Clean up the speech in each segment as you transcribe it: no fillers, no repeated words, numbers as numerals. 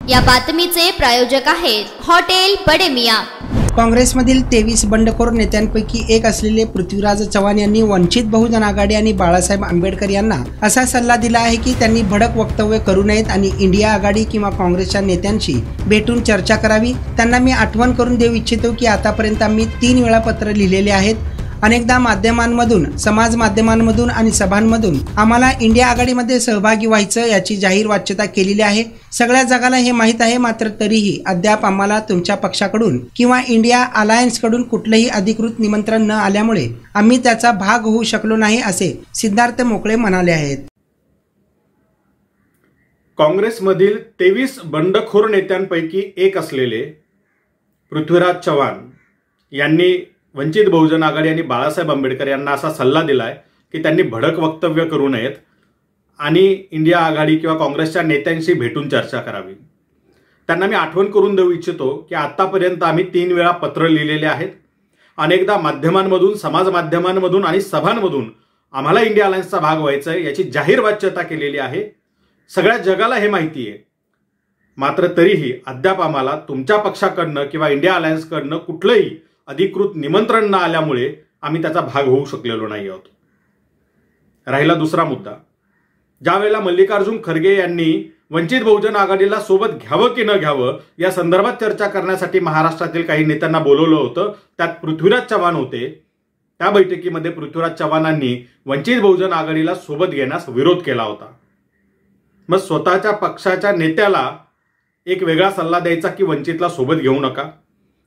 या बातमीचे प्रायोजक आहेत हॉटेल बडे मियां। काँग्रेसमधील 23 बंडखोर नेत्यांपैकी एक असलेले पृथ्वीराज चव्हाण यांनी वंचित बहुजन आघाडी आणि बाळासाहेब आंबेडकर यांना असा सल्ला दिला आहे की त्यांनी भडक वक्तव्य करू नयेत आणि इंडिया आघाडी किंवा काँग्रेसच्या नेत्यांशी भेटून चर्चा करावी। त्यांना मी आठवण करून देऊ इच्छितो की आतापर्यंत आम्ही 3 वेळा पत्र लिहिलेले आहेत। अनेकदा माध्यमांमधून, समाज माध्यमांमधून आणि सभांमधून आम्हाला इंडिया आघाडीमध्ये सहभागी व्हायचं याची जाहीर वाच्यता केलेली आहे। सगळ्या जगाला हे माहीत आहे, मात्र तरीही अद्याप आम्हाला तुमच्या पक्षाकडून किंवा इंडिया अलायन्स कडून कुठलेही अधिकृत निमंत्रण न आल्यामुळे आम्ही त्याचा भाग होऊ शकलो नाही, असे सिद्धार्थ मोकळे म्हणाले आहेत। काँग्रेसमधील 23 बंडखोर नेत्यांपैकी एक असलेले पृथ्वीराज चव्हाण यांनी वंचित बहुजन आघाडी आणि बाळासाहेब आंबेडकर यांना असा सल्ला दिलाय की त्यांनी भडक वक्तव्य करू नयेत आणि इंडिया आघाडी किंवा काँग्रेसच्या नेत्यांशी भेटून चर्चा करावी। त्यांना मी आठवण करून देऊ इच्छितो की आतापर्यंत आम्ही 3 वेळा पत्र लिहिलेले आहेत। अनेकदा माध्यमांमधून, समाज माध्यमांमधून आणि सभांमधून आम्हाला इंडिया अलायन्सचा भाग व्हायचा आहे याची जाहीर वाच्यता केलेली आहे। सगळ्या जगाला हे माहिती आहे, मात्र तरीही अद्याप आम्हाला तुमच्या पक्षाकडनं किंवा इंडिया अलायन्सकडनं कुठलंही अधिकृत निमंत्रण न आल्यामुळे आम्ही त्याचा भाग होऊ शकलेलो नाही आहोत। राहिला दुसरा मुद्दा, ज्या वेळेला मल्लिकार्जुन खरगे यांनी वंचित बहुजन आघाडीला सोबत घ्यावं की न घ्यावं या संदर्भात चर्चा करण्यासाठी महाराष्ट्रातील काही नेत्यांना बोलवलं होतं, त्यात पृथ्वीराज चव्हाण होते। त्या बैठकीमध्ये पृथ्वीराज चव्हाणांनी वंचित बहुजन आघाडीला सोबत घेण्यास विरोध केला होता। मग स्वतःच्या पक्षाच्या नेत्याला एक वेगळा सल्ला द्यायचा की वंचितला सोबत घेऊ नका,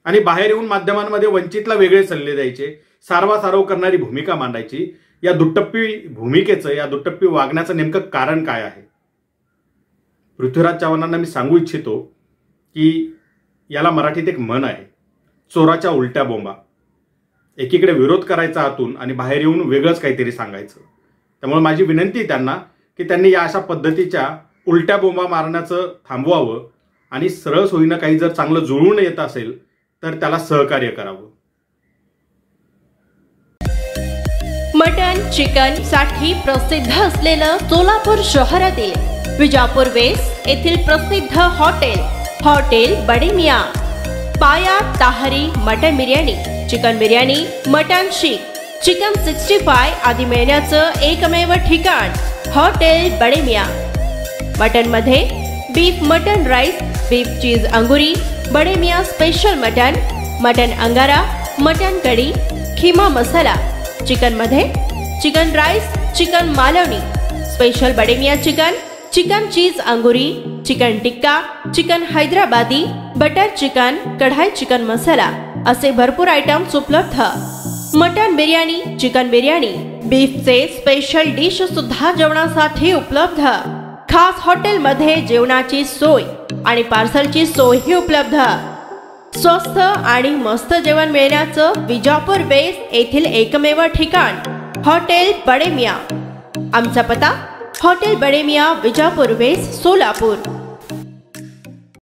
आणि बाहेर येऊन माध्यमांमध्ये वंचितला वेगळे सल्ले द्यायचे, सारवासारव करणारी भूमिका मांडायची। या दुट्टप्पी भूमिकेचं, या दुट्टप्पी वागण्याचं नेमकं कारण काय आहे? पृथ्वीराज चव्हाणांना मी सांगू इच्छितो की याला मराठीत एक म्हण आहे, चोराच्या उलट्या बोंबा। एकीकडे विरोध करायचा आतून आणि बाहेर येऊन वेगळंच काहीतरी सांगायचं। त्यामुळे माझी विनंती त्यांना की त्यांनी या अशा पद्धतीच्या उलट्या बोंबा मारण्याचं थांबवावं आणि सरळ सोयीनं काही जर चांगलं जुळून येत असेल तर त्याला सहकार्य करावं। मटन चिकन साठी प्रसिद्ध असलेलं सोलापूर शहरातील विजापूर वेस्ट येथील प्रसिद्ध हॉटेल बडे मियां। पाया ताहरी mutton biryani, chicken biryani, mutton seekh, chicken 65 आदी मिळण्याचं एकमेव ठिकाण हॉटेल बडे मियां। मटन मध्ये beef mutton rice, beef cheese अंगुरी, Bade Miyan special mutton, mutton अंगारा, मटन कढी, खीमा मसाला। चिकन मध्ये chicken rice, chicken Malvani, special Bade Miyan chicken, chicken cheese अंगुरी, chicken tikka, chicken Hyderabadi, butter chicken, kadai chicken masala असे भरपूर आयटम्स उपलब्ध। मटन बिर्याणी, चिकन बिर्याणी, बीफचे स्पेशल डिश सुद्धा जेवणासाठी उपलब्ध। खास हॉटेलमध्ये जेवणाची सोय आणि पार्सलची सोयही उपलब्ध। स्वस्त आणि मस्त जेवण मिळण्याचं विजापूर वेस्ट येथील एकमेव ठिकाण हॉटेल बडे मियां। आमचा पत्ता हॉटेल बडे मियां, विजापूर वेस्ट, सोलापूर।